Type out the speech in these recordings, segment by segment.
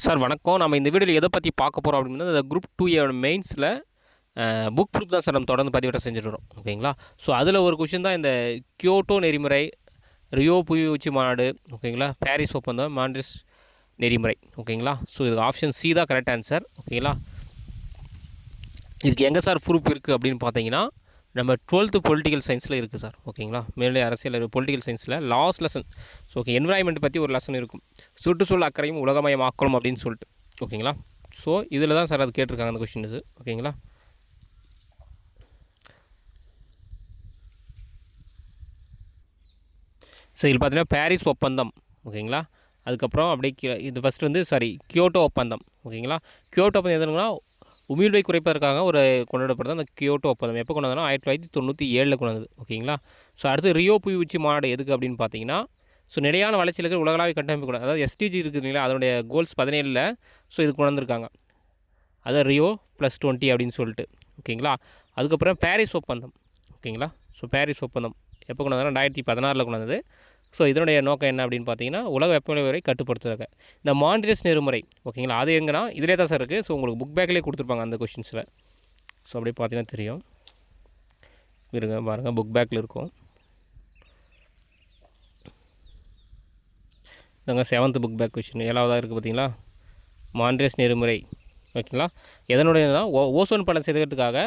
Sir வணக்கம். நம்ம இந்த வீடியோவில் எதை பற்றி பார்க்க போகிறோம் அப்படின்னா, இந்த குரூப் 2 மெயின்ஸில் புக் ப்ரூஃப் தான் சார் நம்ம தொடர்ந்து பதிவிட செஞ்சுட்டு வரோம். ஓகேங்களா? ஸோ அதில் ஒரு கொஷின் தான் இந்த கியோட்டோ நெறிமுறை, ரியோ புவி உச்சி மாநாடு, ஓகேங்களா, பாரிஸ் ஒப்பந்தம், மாண்ட்ரிஸ் நெறிமுறை. ஓகேங்களா? ஸோ இதுக்கு ஆப்ஷன் சி தான் கரெக்ட் ஆன்சர். ஓகேங்களா? இதுக்கு எங்கே சார் ப்ரூஃப் இருக்குது அப்படின்னு பார்த்தீங்கன்னா, நம்ம 12th பொலிட்டிக்கல் சயின்ஸில் இருக்குது சார். ஓகேங்களா? மேலே அரசியல் பொலிட்டிக்கல் சயின்ஸில் last lesson. So okay, environment பற்றி ஒரு லெசன் இருக்கும், சுற்றுச்சூழல் அக்கறையும் உலகமயமாக்கலும் அப்படின்னு சொல்லிட்டு. ஓகேங்களா? ஸோ இதில் தான் சார் அது கேட்டிருக்காங்க அந்த கொஷின்ஸு. ஓகேங்களா? ஸோ இதில் பார்த்தீங்கன்னா பாரிஸ் ஒப்பந்தம். ஓகேங்களா? அதுக்கப்புறம் அப்படியே இது ஃபஸ்ட்டு வந்து கியோட்டோ ஒப்பந்தம். ஓகேங்களா? கியோட்டோ ஒப்பந்தம் எதுனா உமிழ்வை குறைப்பதற்காக ஒரு கொண்டாடப்படுறது அந்த கியோட்டோ ஒப்பந்தம். எப்போ கொண்டு வந்தோம்னா 1997 கொண்டு வந்தது. ஓகேங்களா? ஸோ அடுத்து ரியோ புவி உச்சி மாநாடு எதுக்கு அப்படின்னு பார்த்தீங்கன்னா, ஸோ நிலையான வளர்ச்சியில் இருக்கிற உலகளாவிய கட்டமைப்பு கூட, அதாவது எஸ்டிஜி இருக்குது இல்லைங்களா, அதனுடைய கோல்ஸ் 17ல் ஸோ இது கொண்டு வந்திருக்காங்க. அதான் ரியோ +20 அப்படின்னு சொல்லிட்டு. ஓகேங்களா? அதுக்கப்புறம் பாரிஸ் ஒப்பந்தம். ஓகேங்களா? ஸோ பாரிஸ் ஒப்பந்தம் எப்போ கொண்டு வந்தாலும் 2016 கொண்டு வந்தது. ஸோ இதனுடைய நோக்கம் என்ன அப்படின்னு பார்த்தீங்கன்னா, உலக வெப்பநிலை வரை கட்டுப்படுத்துறாங்க. இந்த மாண்ட்ரிஸ் நெறிமுறை. ஓகேங்களா? அது எங்கன்னா இதிலே தான் சார் இருக்குது. ஸோ உங்களுக்கு புக் பேக்லேயே கொடுத்துருப்பாங்க அந்த கொஷின்ஸில். ஸோ அப்படியே பார்த்தீங்கன்னா தெரியும். இருங்க பாருங்கள், புக் பேக்கில் இருக்கும். இதாங்க 7th புக் பேக் கொஷின் 7வதாக இருக்குது பார்த்தீங்களா, மாண்ட்ரிஸ் நெறிமுறை. ஓகேங்களா? எதனுடையனா ஓசோன் படலம் சிதைக்கிறதுக்காக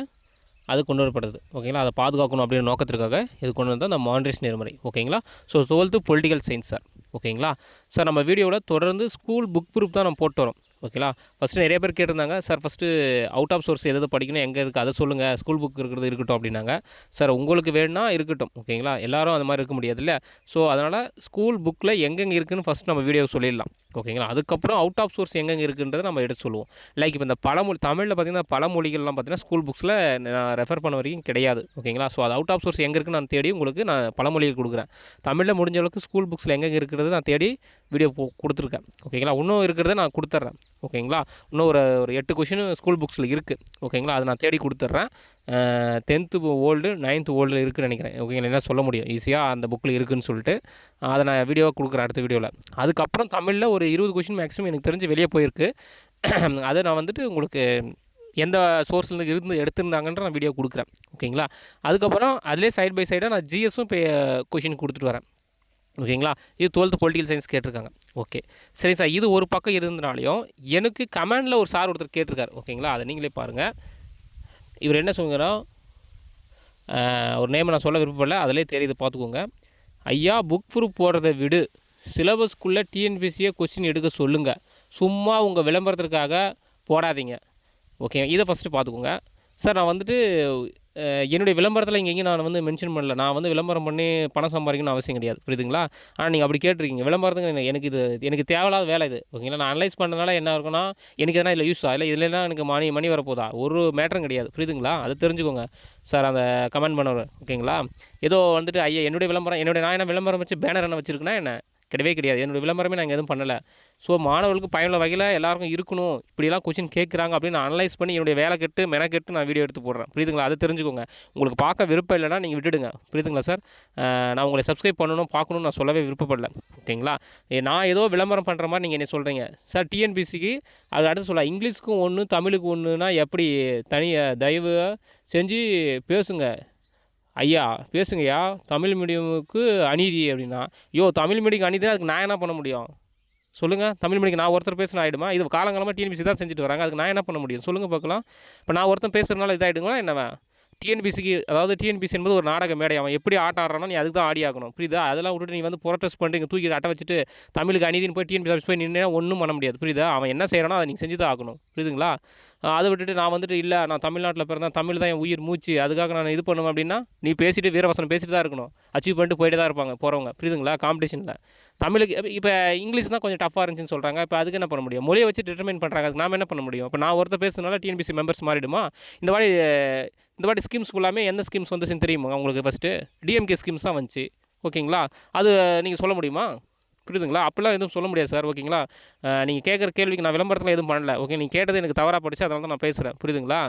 அது கொண்டு வரப்படுது. ஓகேங்களா? அதை பாதுகாக்கணும் அப்படின்ற நோக்கத்திற்காக இது கொண்டு வந்தால் அந்த மாண்ட்ரிஸ் நெறிமுறை. ஓகேங்களா? So 12th political science sir. ஓகேங்களா? சார் நம்ம வீடியோவில் தொடர்ந்து ஸ்கூல் புக் ப்ரூஃப் தான் நம்ம போட்டு வரோம். ஓகேங்களா? ஃபஸ்ட்டு நிறைய பேர் கேட்டிருந்தாங்க, sir first out of source எது படிக்கணும், எங்கே இருக்குது அதை சொல்லுங்கள், ஸ்கூல் புக் இருக்கிறது இருக்கட்டும் அப்படின்னாங்க. சார் உங்களுக்கு வேணும்னா இருக்கட்டும். ஓகேங்களா? எல்லோரும் அந்த மாதிரி இருக்க முடியாது இல்லை. ஸோ அதனால் ஸ்கூல் புக்கில் எங்கெங்கே இருக்குதுன்னு ஃபஸ்ட் நம்ம வீடியோ சொல்லிடலாம். ஓகேங்களா? அதுக்கப்புறம் அவுட் ஆஃப் சோர்ஸ் எங்கெங்கே இருக்குன்றதை நம்ம எடுத்து சொல்லுவோம். லைக் இப்போ இந்த பழமொழி தமிழில் பார்த்திங்கன்னா பழமொழிகள்லாம் பார்த்திங்கன்னா ஸ்கூல் புக்ஸில் நான் ரெஃபர் பண்ண வரைக்கும் கிடையாது. ஓகேங்களா? ஸோ அது அவுட் ஆஃப் சோர்ஸ் எங்கே இருக்குன்னு நான் தேடி உங்களுக்கு நான் பழமொழிகள் கொடுக்குறேன். தமிழில் முடிஞ்ச அளவுக்கு ஸ்கூல் புக்ஸில் எங்கெங்கே இருக்கிறது நான் தேடி வீடியோ கொடுத்துருக்கேன். ஓகேங்களா? இன்னும் இருக்கிறத நான் கொடுத்துட்றேன். ஓகேங்களா? இன்னும் ஒரு 8 கொஷின் ஸ்கூல் புக்ஸில் இருக்குது. ஓகேங்களா? அதை நான் தேடி கொடுத்துட்றேன். 10th ஓல்டு 9th ஓல்டில் இருக்குதுன்னு நினைக்கிறேன். ஓகேங்களா? என்ன சொல்ல முடியும் ஈஸியாக அந்த புக்கில் இருக்குதுன்னு சொல்லிட்டு அதை நான் வீடியோவாக கொடுக்குறேன் அடுத்த வீடியோவில். அதுக்கப்புறம் தமிழில் ஒரு 20 கொஷின் மேக்ஸிமம் எனக்கு தெரிஞ்சு வெளியே போயிருக்கு. அதை நான் வந்துட்டு உங்களுக்கு எந்த சோர்ஸ்லேருந்து எடுத்திருந்தாங்கன்ற நான் வீடியோ கொடுக்குறேன். ஓகேங்களா? அதுக்கப்புறம் அதிலே சைட் பை சைடாக நான் ஜிஎஸும் இப்போ கொஷின் கொடுத்துட்டு வரேன். ஓகேங்களா? இது 12th பொலிட்டிக்கல் சயின்ஸ் கேட்டிருக்காங்க. ஓகே, சரி சார். இது ஒரு பக்கம் இருந்தனாலையும் எனக்கு கமெண்டில் ஒரு சார் ஒருத்தர் கேட்டிருக்காரு. ஓகேங்களா? அதை நீங்களே பாருங்கள். இவர் என்ன சொல்லுங்கன்னா, ஒரு நேம் நான் சொல்ல விருப்பப்படல, அதிலே தெரியுது பார்த்துக்கோங்க. ஐயா, புக் ப்ரூஃப் போடுறதை விடு, சிலபஸ்க்குள்ளே டிஎன்பிசியை கொஸ்டின் எடுக்க சொல்லுங்கள், சும்மா உங்கள் விளம்பரத்திற்காக போடாதீங்க. ஓகே, இதை ஃபஸ்ட்டு பார்த்துக்கோங்க. சார் நான் வந்துட்டு என்னுடைய விளம்பரத்தில் எங்கேயும் நான் வந்து மென்ஷன் பண்ணல. நான் வந்து விளம்பரம் பண்ணி பணம் சம்பாதிக்கணும்னு அவசியம் கிடையாது. புரியுதுங்களா? ஆனால் நீங்கள் அப்படி கேட்டிருக்கீங்க. விளம்பரத்துக்கு எனக்கு தேவையில்லாத வேலை இது. ஓகேங்களா? நான் அனலைஸ் பண்ணுறதுனால என்ன இருக்குன்னா, எனக்கு எதனா இதில் யூஸ் இல்லை, இதுலலாம் எனக்கு மணி வரப்போதா, ஒரு மேட்டரும் கிடையாது. புரியுதுங்களா? அதை தெரிஞ்சுக்கோங்க சார் அந்த கமெண்ட் பண்ணவர். ஓகேங்களா? ஏதோ வந்துட்டு ஐயா என்னுடைய விளம்பரம், நான் என்ன விளம்பரம் வச்சு பேனர் என்ன வச்சுருக்கேன்னா என்ன கிடையவே கிடையாது. என்னோடய விளம்பரமே நாங்கள் எதுவும் பண்ணலை. ஸோ மாணவர்களுக்கு பயனுள்ள வகையில் எல்லாருக்கும் இருக்கணும், இப்படிலாம் கொஷின் கேட்குறாங்க அப்படின்னு நான் அனலைஸ் பண்ணி என்னுடைய வேலை கெட்டு மெனக்கெட்டு நான் வீடியோ எடுத்து போடுறேன். புரியுதுங்களா? அதை தெரிஞ்சுக்கோங்க. உங்களுக்கு பார்க்க விருப்பம் இல்லைனா நீங்கள் விட்டுடுங்க. புரியுதுங்களா சார்? நான் உங்களை சப்ஸ்கிரைப் பண்ணணும், பார்க்கணும்னு நான் சொல்லவே விருப்பப்படல. ஓகேங்களா? நான் ஏதோ விளம்பரம் பண்ணுற மாதிரி நீங்கள் என்ன சொல்கிறீங்க சார்? டிஎன்பிசிக்கு அது அடுத்து சொல்ல, இங்கிலீஷ்க்கும் ஒன்று தமிழுக்கு ஒன்றுனா எப்படி தயவு செஞ்சு பேசுங்க ஐயா, பேசுங்கய்யா. தமிழ் மீடியமுக்கு அநீதி அப்படின்னா, தமிழ் மீடியம் அநீதி, அதுக்கு நான் என்ன பண்ண முடியும் சொல்லுங்கள்? தமிழ் மீடியம் நான் ஒருத்தர் பேசுனா ஆகிடுமா? இது காலங்காலமாக டிஎன்பிசி தான் செஞ்சுட்டு வராங்க. அதுக்கு நான் என்ன பண்ண முடியும் சொல்லுங்கள் பார்க்கலாம். இப்போ நான் ஒருத்தன் பேசுகிறதுனால இதாகிடுங்களா என்னவா? டிஎன்பிசிக்கு, அதாவது டிஎன்பிசி என்பது ஒரு நாடக மேடை. அவன் எப்படி ஆட்டம் ஆடுறானோ நீ அதுக்கு தான் ஆடி ஆகணும். புரியுதா? அதெல்லாம் விட்டுட்டு நீ வந்து ப்ரொட்டஸ்ட் பண்ணுறீங்க, தூக்கி அட்டை வச்சுட்டு தமிழுக்கு அநீதினு போய் டிஎன்பிசி ஆஃபீஸ் போய் நின்று ஒன்றும் பண்ண முடியாது. புரியுதா? அவன் என்ன செய்கிறானோ அதை நீங்கள் செஞ்சு தான் ஆகணும். புரியுதுங்களா? அதை விட்டுட்டு நான் வந்துட்டு இல்லை, நான் தமிழ்நாட்டில் பிறந்தேன், தமிழ் தான் என் உயிர் மூச்சு, அதுக்காக நான் இது பண்ணுவேன் அப்படின்னா, நீ பேசிட்டு வீரவசனம் பேசிட்டு தான் இருக்கணும். அச்சீவ் பண்ணிட்டு போயிட்டு தான் இருப்பாங்க போகிறவங்க. புரியுதுங்களா? காம்படிஷனில் தமிழுக்கு இப்போ இங்கிலீஷ் தான் கொஞ்சம் டஃப்பாக இருந்துச்சுன்னு சொல்கிறாங்க. இப்போ அதுக்கு என்ன பண்ண முடியும்? மொழியை வச்சு டிட்டர்மைன் பண்ணுறாங்க. அதுக்கு நாம் என்ன பண்ண முடியும்? இப்போ நான் ஒருத்தர் பேசுறதுனால டிஎன்பிசி மெம்பர்ஸ் மாறிடுமா? இந்த வாட்டி ஸ்கீம்ஸ் ஃபுல்லாமே எந்த ஸ்கீம்ஸ் வந்துச்சுன்னு தெரியுமா உங்களுக்கு? ஃபஸ்ட்டு டிஎம்கே ஸ்கீம்ஸ் தான் வந்துச்சு. ஓகேங்களா? அது நீங்கள் சொல்ல முடியுமா? புரியுதுங்களா? அப்படிலாம் எதுவும் சொல்ல முடியாது சார். ஓகேங்களா? நீங்கள் கேட்குற கேள்விக்கு நான் விளம்பரத்தில் எதுவும் பண்ணல. ஓகே, நீங்கள் கேட்டது எனக்கு தவறாக பட்டுச்சு. அதனால தான் நான் பேசுகிறேன். புரியுதுங்களா?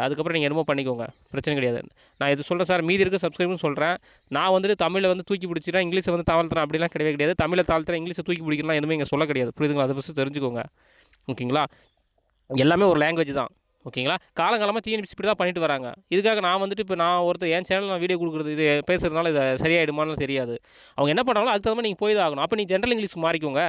அதுக்கப்புறம் நீங்கள் என்னமோ பண்ணிக்கோங்க. பிரச்சனை கிடையாது. நான் இது சொல்கிறேன் சார், மீதி இருக்க சப்ஸ்கிரைபர்னு சொல்கிறேன். நான் வந்துட்டு தமிழை வந்து தூக்கி பிடிச்சிட்டேன், இங்கிலீஷை வந்து தாழ்த்துறேன் அப்படிலாம் கிடையவே கிடையாது. தமிழை தாழ்த்துறேன், இங்கிலீஷை தூக்கி பிடிக்கலாம் எதுவுமே இங்கே சொல்ல கிடையாது. புரியுதுங்களா? அதை ஃபஸ்ட்டு தெரிஞ்சுக்கோங்க. ஓகேங்களா? எல்லாமே ஒரு லாங்குவேஜ் தான். ஓகேங்களா? காலங்காலமாக டிஎன்பிஎஸ்சி இப்படி தான் பண்ணிட்டு வராங்க. இதுக்காக நான் வந்துட்டு இப்போ நான் ஒருத்தர் என் சேனல் நான் வீடியோ கொடுக்குறது இது பேசுகிறதுனால இது சரியாயிடுமான்னு தெரியாது. அவங்க என்ன பண்ணுறாங்களோ அதுக்கு தகுந்த மாதிரி நீங்கள் போய் தான் ஆகணும். அப்போ நீங்கள் ஜென்ரல் இங்கிலீஷ் மாறிக்கோங்க.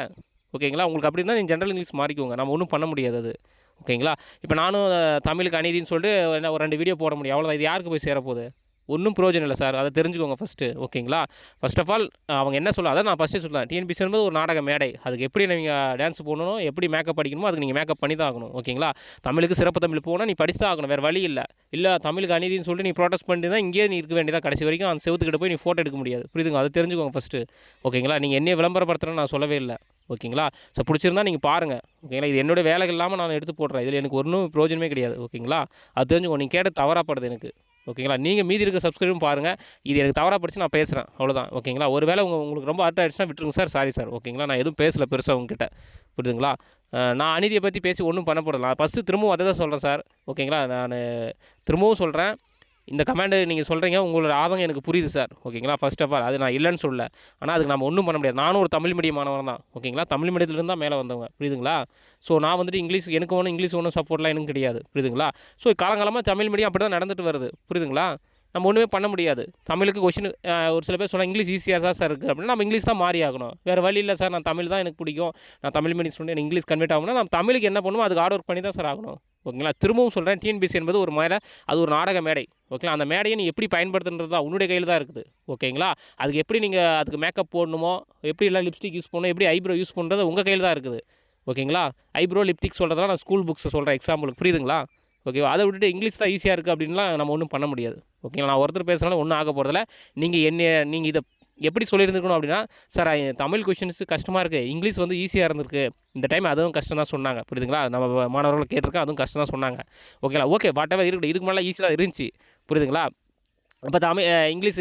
ஓகேங்களா? உங்களுக்கு அப்படி இருந்தால் நீங்கள் ஜென்ரல் இங்கிலீஷ் மாறிக்கோங்க. நம்ம ஒன்றும் பண்ண முடியாது அது. ஓகேங்களா? இப்போ நானும் தமிழுக்கு அநீதின்னு சொல்லிட்டு என்ன ஒரு 2 வீடியோ போட முடியும். அவ்வளோதான். இது யாருக்கு போய் சேரப்போகுது? ஒன்றும் பிரயோஜனம் இல்லை சார். அதை தெரிஞ்சுக்கோங்க ஃபஸ்ட்டு. ஓகேங்களா? ஃபர்ஸ்ட் ஆஃப் ஆல் அவங்க என்ன சொல்ல அதான் நான் ஃபஸ்ட்டே சொல்லுவேன். டிஎன்பிஎஸ்சி என்பது ஒரு நாடக மேடை. அதுக்கு எப்படி நீங்கள் டான்ஸ் போடணும், எப்படி மேக்கப் படிக்கணுமோ அதுக்கு நீங்கள் மேக்கப் பண்ணி தான் ஆகணும். ஓகேங்களா? தமிழுக்கு சிறப்பு தமிழ் போனால் நீ படிச்சு தான் ஆகணும். வேறு வழி இல்லை. இல்லை தமிழுக்கு அநீதின்னு சொல்லிட்டு நீ ப்ரோட்டஸ்ட் பண்ணிட்டு தான் இங்கேயே நீ இருக்க வேண்டியதாக கடைசி வரைக்கும் அந்த செவத்துக்கிட்ட போய் நீ ஃபோட்டோ எடுக்க முடியாது. புரியுதுங்க? அதை தெரிஞ்சுக்கோங்க ஃபஸ்ட்டு. ஓகேங்களா? நீங்கள் என்னைய விளம்பரப்படுத்துகிறேன்னு நான் சொல்லவே இல்லை. ஓகேங்களா? ஸோ பிடிச்சிருந்தா நீங்கள் பாருங்கள். ஓகேங்களா? இது என்னோடய வேலை இல்லாமல் நான் எடுத்து போடுறேன். இதில் எனக்கு ஒன்றும் பிரயோஜனமே கிடையாது. ஓகேங்களா? அது தெரிஞ்சுக்கோ. நீங்கள் கேட்ட தவறாப்படுது எனக்கு. ஓகேங்களா? நீங்கள் மீதி இருக்க சப்ஸ்கிரைபும் பாருங்கள். இது எனக்கு தவறாக படிச்சு நான் பேசுகிறேன். அவ்வளோதான். ஓகேங்களா? ஒரு வேளை உங்களுக்கு ரொம்ப ஹர்ட் ஆகிடுச்சுன்னா விட்டுருங்க சார். Sorry sir. ஓகேங்களா? நான் எதுவும் பேசலை பெருசாக உங்ககிட்ட. புரியுதுங்களா? நான் அநீதியை பற்றி பேசி ஒன்றும் பண்ண போகிறதில்ல. ஃபஸ்ட்டு திரும்பவும் அதை தான் சொல்கிறேன் சார். ஓகேங்களா? நான் திரும்பவும் சொல்கிறேன். இந்த கமெண்டு நீங்கள் சொல்கிறீங்க, உங்களோட ஆதங்கம் எனக்கு புரியுது சார். ஓகேங்களா? ஃபர்ஸ்ட் ஆஃப் ஆல் அது நான் இல்லைன்னு சொல்லல. ஆனால் அதுக்கு நம்ம ஒன்றும் பண்ண முடியாது. நானும் ஒரு தமிழ் மீடியம் மாணவன் தான். ஓகேங்களா? தமிழ் மீடியத்துலேருந்து தான் மேலே வந்தவங்க. புரியுதுங்களா? ஸோ நான் வந்துட்டு இங்கிலீஷ் ஒன்றும் சப்போர்ட்லாம் எனக்கு கிடையாது. புரியுதுங்களா? ஸோ காலங்காலமாக தமிழ் மீடியம் அப்படி தான் நடந்துட்டு வருது. புரியுதுங்களா? நம்ம ஒன்றுமே பண்ண முடியாது. தமிழுக்கு கொஷின் ஒரு சில பேர் சொன்னால் இங்கிலீஷ் ஈஸியாக தான் சார் இருக்குது அப்படின்னா நம்ம இங்கிலீஷ் தான் மாறி ஆகணும். வேறு வழி இல்லை சார். நான் தமிழ் தான் எனக்கு பிடிக்கும். நான் தமிழ் மீடியம் ஸ்டூடெண்ட், எனக்கு இங்கிலீஷ் கன்வெர்ட் ஆகணும்னா நம்ம தமிழுக்கு என்ன பண்ணுமோ அதுக்கு ஹார்ட் ஒர்க் பண்ணி தான் சார் ஆகணும். ஓகேங்களா? திரும்பவும் சொல்கிறேன், டிஎன்பிஎஸ்சி என்பது ஒரு மேடை. அது ஒரு நாடக மேடை. ஓகேங்களா? அந்த மேடையை நீ எப்படி பயன்படுத்துன்றது தான் உன்னுடைய கையில் தான் இருக்குது. ஓகேங்களா? அதுக்கு எப்படி நீங்கள் அதுக்கு மேக்கப் போடணுமோ, எப்படி எல்லாம் லிப்ஸ்டிக் யூஸ் பண்ணணும், எப்படி ஐப்ரோ யூஸ் பண்ணுறது உங்கள் கையில் தான் இருக்குது. ஓகேங்களா? ஐப்ரோ லிப்ஸ்டிக் சொல்கிறதெல்லாம் நான் ஸ்கூல் புக்ஸை சொல்கிறேன் எக்ஸாம்பிளுக்கு. புரியுதுங்களா? ஓகேவா? அதை விட்டுட்டு இங்கிலீஷ் தான் ஈஸியாக இருக்குது அப்படின்லாம் நம்ம ஒன்றும் பண்ண முடியாது. ஓகேங்களா? நான் ஒருத்தர் பேசுனாலும் ஒன்றும் ஆக போகிறதில்ல. நீங்கள் இதை எப்படி சொல்லியிருந்துருக்கணும் அப்படின்னா, சார் தமிழ் கொஷின்ஸு கஷ்டமாக இருக்குது, இங்கிலீஷ் வந்து ஈஸியாக இருந்திருக்கு, இந்த டைம் அதுவும் கஷ்டம் தான் சொன்னாங்க. புரியுதுங்களா? நம்ம மாணவர்கள் கேட்டிருக்கேன், அதுவும் கஷ்டம் தான் சொன்னாங்க. ஓகேங்களா? ஓகே, வாட் எவர் இருக்கட்டும். இதுக்கு மேலே ஈஸியாக இருந்துச்சு. புரியுதுங்களா? இப்போ இங்கிலீஷ்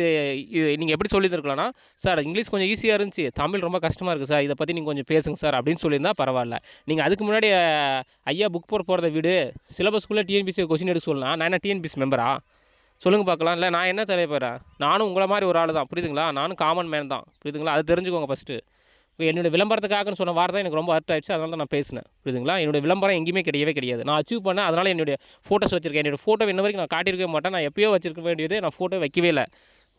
நீங்கள் எப்படி சொல்லியிருந்துருக்கலாம்னா, சார் இங்கிலீஷ் கொஞ்சம் ஈஸியாக இருந்துச்சு, தமிழ் ரொம்ப கஷ்டமாக இருக்குது சார், இதை பற்றி நீங்கள் கொஞ்சம் பேசுங்க சார் அப்படின்னு சொல்லியிருந்தா பரவாயில்ல. நீங்கள் அதுக்கு முன்னாடி ஐயா புக் போகிறத விடு, சிலபஸ்க்குள்ளே டிஎன்பிஎஸ்சி கொஸ்டின் எடுக்க சொல்லலாம். நான் என்ன டிஎன்பிஎஸ்சி மெம்பரா? சொல்லுங்கள் பார்க்கலாம். இல்லை நான் என்ன தலைப்பறேன், நானும் உங்களை மாதிரி ஒரு ஆள் தான். புரியுதுங்களா? நானும் காமன் மேன் தான். புரியுதுங்களா? அது தெரிஞ்சுக்கோங்க ஃபஸ்ட்டு. என்னோடய விளம்பரத்துக்காகன்னு சொன்ன வார்த்தை எனக்கு ரொம்ப ஹர்ட் ஆகிடுச்சு. அதனால தான் நான் பேசினேன். புரியுதுங்களா? என்னோடய விளம்பரம் எங்கேயுமே கிடையவே கிடையாது. நான் அச்சீவ் பண்ணேன். அதனால் என்னுடைய ஃபோட்டோஸ் வச்சுருக்கேன். என்னோடய ஃபோட்டோ இன்ன வரைக்கும் நான் காட்டியிருக்கவே மாட்டேன். நான் எப்போயோ வச்சிருக்க வேண்டியது நான் ஃபோட்டோ வைக்கவே இல்லை.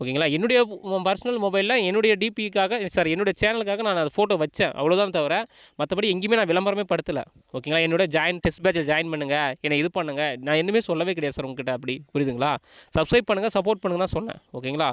ஓகேங்களா? என்னுடைய பர்சனல் மொபைலில் என்னுடைய டிபிக்காக என்னுடைய சேனலுக்காக நான் அது ஃபோட்டோ வச்சேன். அவ்வளோதான் தவிர மற்றபடி எங்கேயுமே நான் விளம்பரமே படுத்தலை. ஓகேங்களா? என்னோட டெஸ்ட் பேட்சில் ஜாயின் பண்ணுங்கள், என்னை இது பண்ணுங்கள், நான் இன்னுமே சொல்லவே கிடையாது சார் உங்ககிட்ட. அப்படி புரியுதுங்களா? சப்ஸ்கிரைப் பண்ணுங்கள், சப்போர்ட் பண்ணுங்க தான் சொன்னேன். ஓகேங்களா?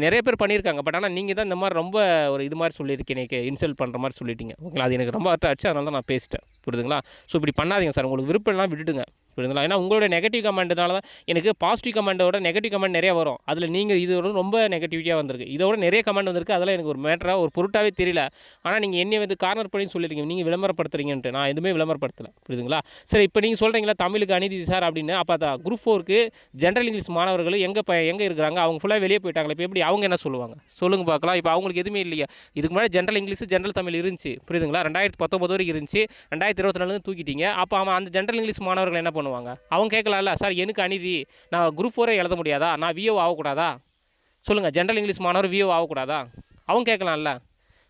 நிறைய பேர் பண்ணியிருக்காங்க. பட் ஆனால் நீங்கள் தான் இந்த மாதிரி ரொம்ப ஒரு இது மாதிரி சொல்லியிருக்கீங்க, எனக்கு இன்சல்ட் பண்ணுற மாதிரி சொல்லிட்டீங்க. ஓகேங்களா? அது எனக்கு ரொம்ப ஹர்ட் ஆச்சு. அதனால தான் நான் பேசிட்டேன். புரியுதுங்களா? ஸோ இப்படி பண்ணாதீங்க சார். உங்களுக்கு விருப்பம்லாம் விட்டுடுங்க. புரியுதுங்களா? ஏன்னா உங்களோட நெகட்டிவ் கமெண்ட்னால தான் எனக்கு பாசிட்டிவ் கமெண்ட்டோட நெகட்டிவ் கமெண்ட் நிறைய வரும். அதில் நீங்கள் இதோட ரொம்ப நெகட்டிவிட்டியாக வந்திருக்கு. இதோட நிறைய கமெண்ட் வந்திருக்கு. அதெல்லாம் எனக்கு ஒரு மேட்டராக ஒரு பொருட்டாகவே தெரியல. ஆனால் நீங்கள் என்னை வந்து கார்னர் பண்ணி சொல்லியிருக்கீங்க, நீங்கள் விளம்பரப்படுத்துறீங்கன்ட்டு. நான் எதுவுமே விளம்பரப்படுத்தலை. புரியுதுங்களா? சரி, இப்போ நீங்கள் சொல்கிறீங்களா தமிழுக்கு அநீதி சார் அப்படின்னு. அப்போ குரூப் 4க்கு ஜென்ரல் இங்கிலீஷ் மாணவர்கள் எங்கே இருக்கிறாங்க? அவங்க ஃபுல்லாக வெளியே போயிட்டாங்களே. இப்போ எப்படி அவங்க என்ன சொல்லுவாங்க? சொல்லுங்கள் பார்க்கலாம். இப்போ அவங்களுக்கு எதுவுமே இல்லையா? இதுக்கு முன்னாடி ஜென்ரல் இங்கிலீஷ் ஜென்ரல் தமிழ் இருந்துச்சு. புரியுதுங்களா? 2019 வரைக்கும் இருந்துச்சு. 2024 தூக்கிட்டீங்க. அப்போ அவன் அந்த ஜென்ரல் இங்கிலீஷ் மாணவர்கள் என்ன பண்ணுவாங்க? அவங்க கேட்கலாம்ல, சார் எனக்கு அநீதி, நான் குரூப் 4 எழுத முடியாதா? நான் விஓ ஆகக்கூடாதா? சொல்லுங்கள். ஜென்ரல் இங்கிலீஷ் மாணவர் விஓ ஆகக்கூடாதா? அவங்க கேட்கலாம்ல.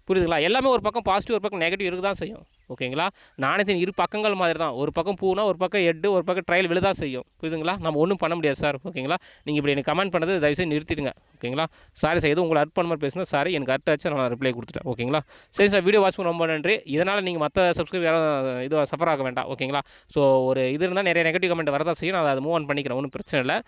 புரியுதுங்களா? எல்லாமே ஒரு பக்கம் பாசிட்டிவ், ஒரு பக்கம் நெகட்டிவ் இருக்க தான் செய்யும். ஓகேங்களா? நாணயத்தின் இரு பக்கங்கள் மாதிரி தான். ஒரு பக்கம் பூனா, ஒரு பக்கம் ஹெட்டு, ஒரு பக்கம் ட்ரையல் விழுதான் செய்யும். புரியுதுங்களா? நம்ம ஒன்றும் பண்ண முடியாது சார். ஓகேங்களா? நீங்கள் இப்படி எனக்கு கமெண்ட் பண்ணது தயவுசெய்து நிறுத்திடுங்க. ஓகேங்களா? சாரி சார், எதுவும் உங்களை ஹர்ட் பண்ண மாதிரி பேசினா சாரி, எனக்கு ஹர்ட் ஆச்சு, நான் ரிப்ளை கொடுத்துட்டேன். ஓகேங்களா? சரி சார், வீடியோ வாட்ச் பண்ண ரொம்ப நன்றி. இதனால் நீங்கள் மற்ற சப்ஸ்கிரைப் யாரும் இது சஃபர் ஆக வேண்டாம். ஓகேங்களா? ஸோ ஒரு இது இருந்தால் நிறைய நெகட்டிவ் கமெண்ட் வரதான் செய்யும். நான் அதை மூவ் ஆன் பண்ணிக்கிறேன், ஒன்றும் பிரச்சனை இல்லை.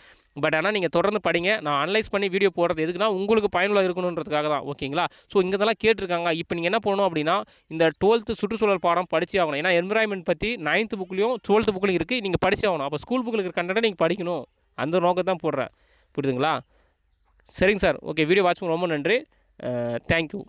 பட் ஆனால் நீங்கள் தொடர்ந்து படிங்க. நான் அனலைஸ் பண்ணி வீடியோ போடுறது எதுக்குன்னா உங்களுக்கு பயனுள்ள இருக்கணுன்றதுக்காக தான். ஓகேங்களா? ஸோ இங்கே இதெல்லாம் கேட்டிருக்காங்க. இப்போ நீங்கள் என்ன பண்ணணும் அப்படின்னா, இந்த 12th சுற்றுச்சூழல் பாடம் படிச்சு ஆகணும். ஏன்னா என்விரான்மெண்ட் பற்றி 9th புக்லையும் 12th புக்லையும் இருக்குது. நீங்கள் படிச்சு ஆகணும். அப்போ ஸ்கூல் புக்கில் இருக்கிற கண்டென்ட்டை நீங்கள் படிக்கணும். அந்த நோக்கம் தான் போடுறேன். புரியுதுங்களா? சரிங்க சார். ஓகே, வீடியோ வாட்ச் பண்ண ரொம்ப நன்றி. தேங்க்யூ.